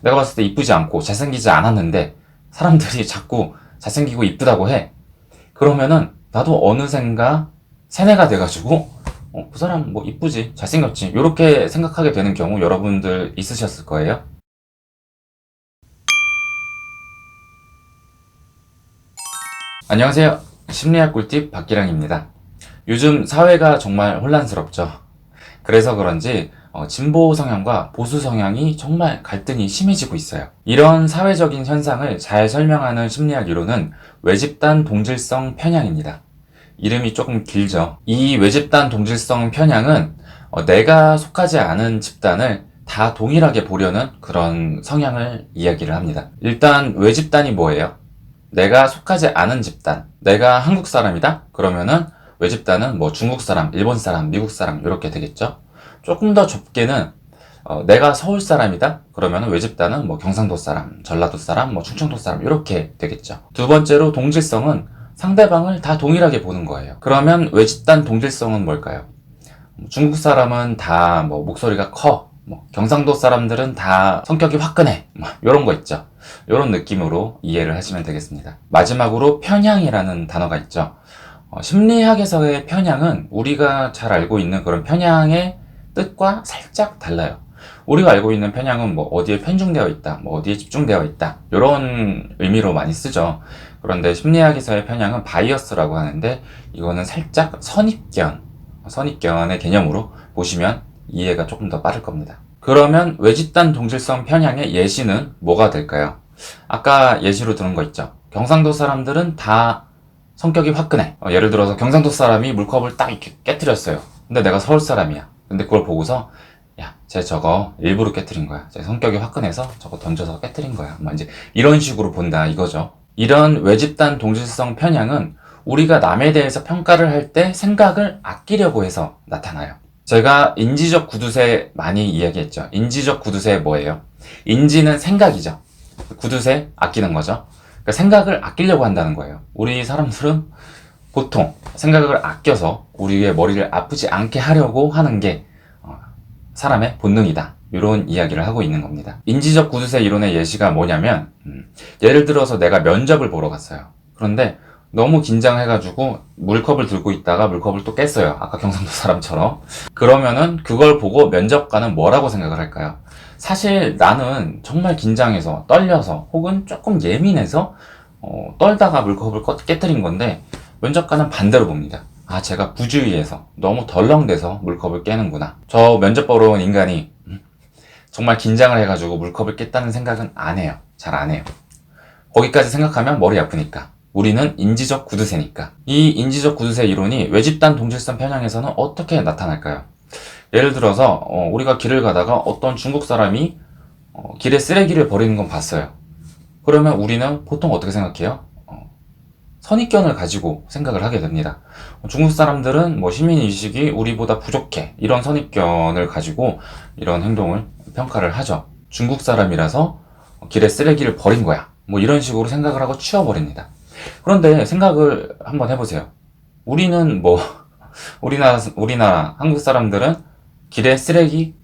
내가 봤을 때 이쁘지 않고 잘생기지 않았는데 사람들이 자꾸 잘생기고 이쁘다고 해. 그러면은 나도 어느샌가 세뇌가 돼가지고 그 사람 뭐 이쁘지 잘생겼지 이렇게 생각하게 되는 경우 여러분들 있으셨을 거예요. 안녕하세요. 심리학 꿀팁 박기량입니다. 요즘 사회가 정말 혼란스럽죠. 그래서 그런지 진보 성향과 보수 성향이 정말 갈등이 심해지고 있어요. 이런 사회적인 현상을 잘 설명하는 심리학 이론은 외집단 동질성 편향입니다. 이름이 조금 길죠. 이 외집단 동질성 편향은 내가 속하지 않은 집단을 다 동일하게 보려는 그런 성향을 이야기를 합니다. 일단 외집단이 뭐예요? 내가 속하지 않은 집단. 내가 한국 사람이다? 그러면은 외집단은 뭐 중국 사람, 일본 사람, 미국 사람 이렇게 되겠죠. 조금 더 좁게는 내가 서울 사람이다? 그러면 외집단은 뭐 경상도 사람, 전라도 사람, 뭐 충청도 사람 이렇게 되겠죠. 두 번째로 동질성은 상대방을 다 동일하게 보는 거예요. 그러면 외집단 동질성은 뭘까요? 중국 사람은 다 뭐 목소리가 커, 뭐 경상도 사람들은 다 성격이 화끈해, 뭐 이런 거 있죠. 이런 느낌으로 이해를 하시면 되겠습니다. 마지막으로 편향이라는 단어가 있죠. 심리학에서의 편향은 우리가 잘 알고 있는 그런 편향의 뜻과 살짝 달라요. 우리가 알고 있는 편향은 뭐 어디에 편중되어 있다, 뭐 어디에 집중되어 있다 이런 의미로 많이 쓰죠. 그런데 심리학에서의 편향은 바이어스라고 하는데 이거는 살짝 선입견의 개념으로 보시면 이해가 조금 더 빠를 겁니다. 그러면 외집단 동질성 편향의 예시는 뭐가 될까요? 아까 예시로 들은 거 있죠. 경상도 사람들은 다 성격이 화끈해. 예를 들어서 경상도 사람이 물컵을 딱 이렇게 깨뜨렸어요. 근데 내가 서울 사람이야. 근데 그걸 보고서 야, 쟤 저거 일부러 깨뜨린 거야. 쟤 성격이 화끈해서 저거 던져서 깨뜨린 거야. 뭐 이제 이런 식으로 본다 이거죠. 이런 외집단 동질성 편향은 우리가 남에 대해서 평가를 할 때 생각을 아끼려고 해서 나타나요. 제가 인지적 구두쇠 많이 이야기했죠. 인지적 구두쇠 뭐예요? 인지는 생각이죠. 구두쇠 아끼는 거죠. 그러니까 생각을 아끼려고 한다는 거예요. 우리 사람들은 보통 생각을 아껴서 우리의 머리를 아프지 않게 하려고 하는 게 사람의 본능이다. 이런 이야기를 하고 있는 겁니다. 인지적 구두쇠 이론의 예시가 뭐냐면 예를 들어서 내가 면접을 보러 갔어요. 그런데 너무 긴장해가지고 물컵을 들고 있다가 물컵을 또 깼어요. 아까 경상도 사람처럼. 그러면은 그걸 보고 면접관은 뭐라고 생각을 할까요? 사실 나는 정말 긴장해서 떨려서 혹은 조금 예민해서 떨다가 물컵을 깨뜨린 건데 면접관은 반대로 봅니다. 아, 제가 부주의해서 너무 덜렁대서 물컵을 깨는구나. 저 면접 보러 온 인간이 정말 긴장을 해가지고 물컵을 깼다는 생각은 안 해요. 잘 안 해요. 거기까지 생각하면 머리 아프니까. 우리는 인지적 구두쇠니까. 이 인지적 구두쇠 이론이 외집단 동질성 편향에서는 어떻게 나타날까요? 예를 들어서 우리가 길을 가다가 어떤 중국 사람이 길에 쓰레기를 버리는 건 봤어요. 그러면 우리는 보통 어떻게 생각해요? 선입견을 가지고 생각을 하게 됩니다. 중국 사람들은 뭐 시민의식이 우리보다 부족해 이런 선입견을 가지고 이런 행동을 평가를 하죠. 중국 사람이라서 길에 쓰레기를 버린 거야 뭐 이런 식으로 생각을 하고 치워버립니다. 그런데 생각을 한번 해보세요. 우리는 뭐 우리나라 한국 사람들은 길에 쓰레기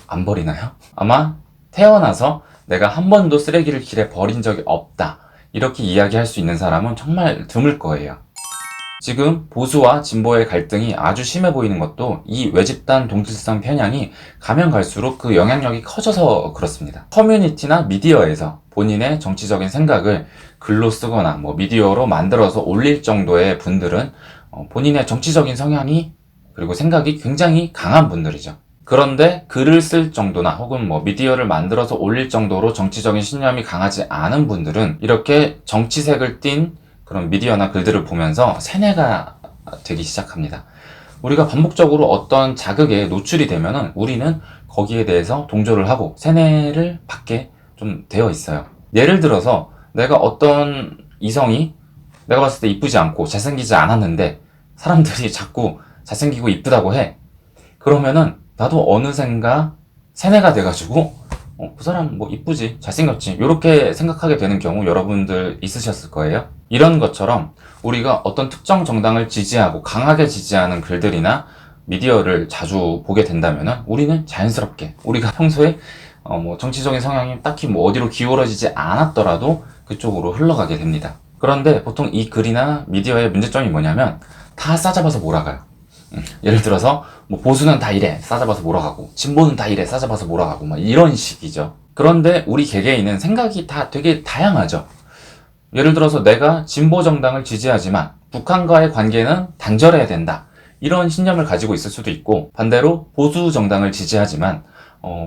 안 버리나요? 아마 태어나서 내가 한 번도 쓰레기를 길에 버린 적이 없다 이렇게 이야기할 수 있는 사람은 정말 드물 거예요. 지금 보수와 진보의 갈등이 아주 심해 보이는 것도 이 외집단 동질성 편향이 가면 갈수록 그 영향력이 커져서 그렇습니다. 커뮤니티나 미디어에서 본인의 정치적인 생각을 글로 쓰거나 뭐 미디어로 만들어서 올릴 정도의 분들은 본인의 정치적인 성향이 그리고 생각이 굉장히 강한 분들이죠. 그런데 글을 쓸 정도나 혹은 뭐 미디어를 만들어서 올릴 정도로 정치적인 신념이 강하지 않은 분들은 이렇게 정치색을 띤 그런 미디어나 글들을 보면서 세뇌가 되기 시작합니다. 우리가 반복적으로 어떤 자극에 노출이 되면은 우리는 거기에 대해서 동조를 하고 세뇌를 받게 좀 되어 있어요. 예를 들어서 내가 어떤 이성이 내가 봤을 때 이쁘지 않고 잘생기지 않았는데 사람들이 자꾸 잘생기고 이쁘다고 해. 그러면은 나도 어느샌가 세뇌가 돼가지고 그 사람 뭐 이쁘지 잘생겼지 이렇게 생각하게 되는 경우 여러분들 있으셨을 거예요. 이런 것처럼 우리가 어떤 특정 정당을 지지하고 강하게 지지하는 글들이나 미디어를 자주 보게 된다면은 우리는 자연스럽게 우리가 평소에 뭐 정치적인 성향이 딱히 뭐 어디로 기울어지지 않았더라도 그쪽으로 흘러가게 됩니다. 그런데 보통 이 글이나 미디어의 문제점이 뭐냐면 다 싸잡아서 몰아가요. 예를 들어서 뭐 보수는 다 이래 싸잡아서 몰아가고 진보는 다 이래 싸잡아서 몰아가고 막 이런 식이죠. 그런데 우리 개개인은 생각이 다 되게 다양하죠. 예를 들어서 내가 진보 정당을 지지하지만 북한과의 관계는 단절해야 된다. 이런 신념을 가지고 있을 수도 있고, 반대로 보수 정당을 지지하지만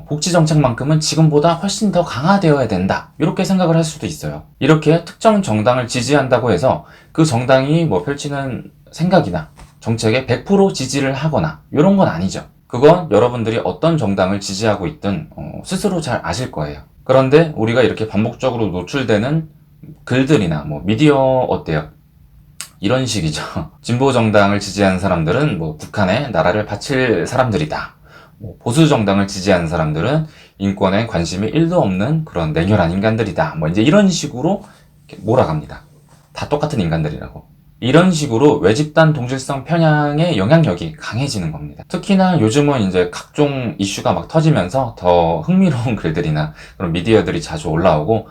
복지 정책만큼은 지금보다 훨씬 더 강화되어야 된다. 이렇게 생각을 할 수도 있어요. 이렇게 특정 정당을 지지한다고 해서 그 정당이 뭐 펼치는 생각이나 정책에 100% 지지를 하거나 이런 건 아니죠. 그건 여러분들이 어떤 정당을 지지하고 있든 스스로 잘 아실 거예요. 그런데 우리가 이렇게 반복적으로 노출되는 글들이나 뭐 미디어 어때요? 이런 식이죠. 진보 정당을 지지하는 사람들은 뭐 북한에 나라를 바칠 사람들이다. 뭐 보수 정당을 지지하는 사람들은 인권에 관심이 1도 없는 그런 냉혈한 인간들이다. 뭐 이제 이런 식으로 이렇게 몰아갑니다. 다 똑같은 인간들이라고. 이런 식으로 외집단 동질성 편향의 영향력이 강해지는 겁니다. 특히나 요즘은 이제 각종 이슈가 막 터지면서 더 흥미로운 글들이나 그런 미디어들이 자주 올라오고,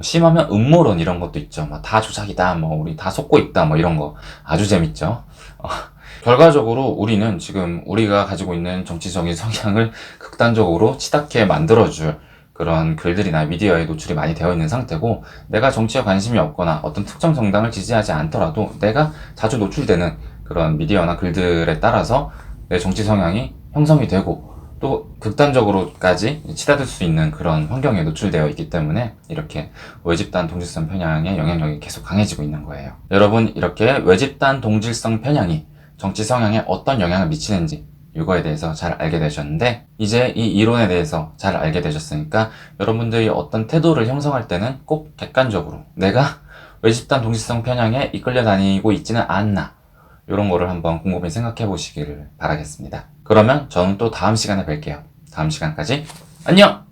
심하면 음모론 이런 것도 있죠. 뭐 다 조작이다, 뭐 우리 다 속고 있다, 뭐 이런 거 아주 재밌죠. 결과적으로 우리는 지금 우리가 가지고 있는 정치적인 성향을 극단적으로 치닫게 만들어줄 그런 글들이나 미디어에 노출이 많이 되어 있는 상태고, 내가 정치에 관심이 없거나 어떤 특정 정당을 지지하지 않더라도 내가 자주 노출되는 그런 미디어나 글들에 따라서 내 정치 성향이 형성이 되고 또 극단적으로까지 치닫을 수 있는 그런 환경에 노출되어 있기 때문에 이렇게 외집단 동질성 편향의 영향력이 계속 강해지고 있는 거예요. 여러분, 이렇게 외집단 동질성 편향이 정치 성향에 어떤 영향을 미치는지 이거에 대해서 잘 알게 되셨는데, 이제 이 이론에 대해서 잘 알게 되셨으니까 여러분들이 어떤 태도를 형성할 때는 꼭 객관적으로 내가 외집단 동질성 편향에 이끌려 다니고 있지는 않나, 이런 거를 한번 곰곰이 생각해 보시기를 바라겠습니다. 그러면 저는 또 다음 시간에 뵐게요. 다음 시간까지 안녕!